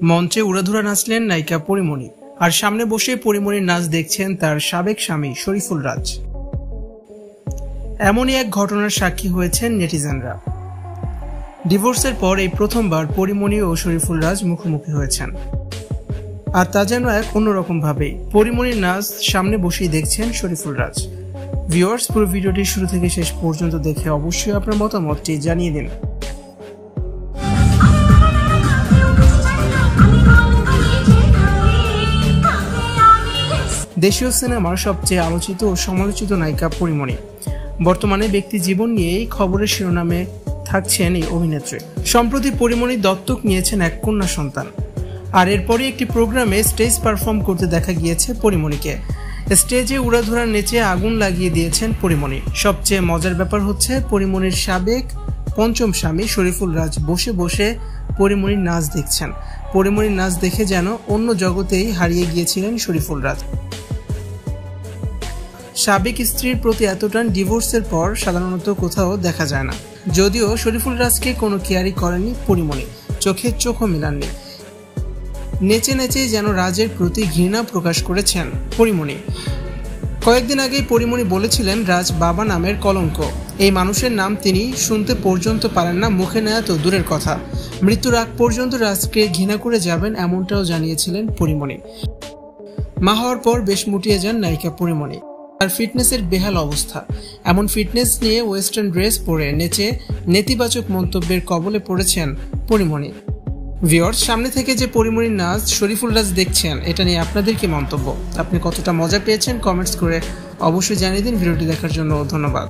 মঞ্চে উড়াধুরা নাচলেন নায়িকা পরীমণি, আর সামনে বসে পরীমণির নাচ দেখছেন তার সাবেক স্বামী শরীফুল রাজ। এমনই এক ঘটনার সাক্ষী হয়েছেন নেটিজেনরা। ডিভোর্সের পর এই প্রথমবার পরীমণি ও শরীফুল রাজ মুখোমুখি হয়েছেন, আর তা যেন এক অন্যরকম ভাবে। পরীমণির নাচ সামনে বসেই দেখছেন শরীফুল রাজ। ভিউয়ার্স, পুরো ভিডিওটি শুরু থেকে শেষ পর্যন্ত দেখে অবশ্যই আপনার মতামতটি জানিয়ে দিন। দেশীয় সিনেমার সবচেয়ে আলোচিত ও সমালোচিত নায়িকা পরীমণি বর্তমানে ব্যক্তি জীবন নিয়েই খবরের শিরোনামে থাকছেন এই অভিনেত্রী। সম্প্রতি পরীমণি দত্তক নিয়েছেন এক কন্যা সন্তান, আর এরপরই একটি প্রোগ্রামে স্টেজ পারফর্ম করতে দেখা গিয়েছে পরীমণিকে। স্টেজে উড়াধুরা নেচে আগুন লাগিয়ে দিয়েছেন পরীমণি। সবচেয়ে মজার ব্যাপার হচ্ছে, পরীমণির সাবেক পঞ্চম স্বামী শরীফুল রাজ বসে বসে পরীমণির নাচ দেখছেন। পরীমণির নাচ দেখে যেন অন্য জগতেই হারিয়ে গিয়েছিলেন শরীফুল রাজ। সাবেক স্ত্রীর প্রতি এত টান ডিভোর্সের পর সাধারণত কোথাও দেখা যায় না। যদিও শরীফুল রাজকে কোনো কেয়ারই করেনি পরীমণি, চোখে চোখও মিলাননি। নেচে নেচে যেন রাজের প্রতি ঘৃণা প্রকাশ করেছেন পরীমণি। কয়েকদিন আগেই পরীমণি বলেছিলেন, রাজ বাবা নামের কলঙ্ক, এই মানুষের নাম তিনি শুনতে পর্যন্ত পারেন না, মুখে নেওয়া তো দূরের কথা, মৃত্যুর আগ পর্যন্ত রাজকে ঘৃণা করে যাবেন, এমনটাও জানিয়েছিলেন পরীমণি। মা হওয়ার পর বেশ মুটিয়ে যান নায়িকা পরীমণি। তার ফিটনেসের বেহাল অবস্থা। এমন ফিটনেস নিয়ে ওয়েস্টার্ন ড্রেস পরে নেচে নেতিবাচক মন্তব্যের কবলে পড়েছেন পরীমণি। ভিউয়ার্স, সামনে থেকে যে পরীমণির নাচ শরীফুল রাজ দেখছেন, এটা নিয়ে আপনাদের কি মন্তব্য? আপনি কতটা মজা পেয়েছেন কমেন্টস করে অবশ্যই জানিয়ে দিন। ভিডিওটি দেখার জন্য ধন্যবাদ।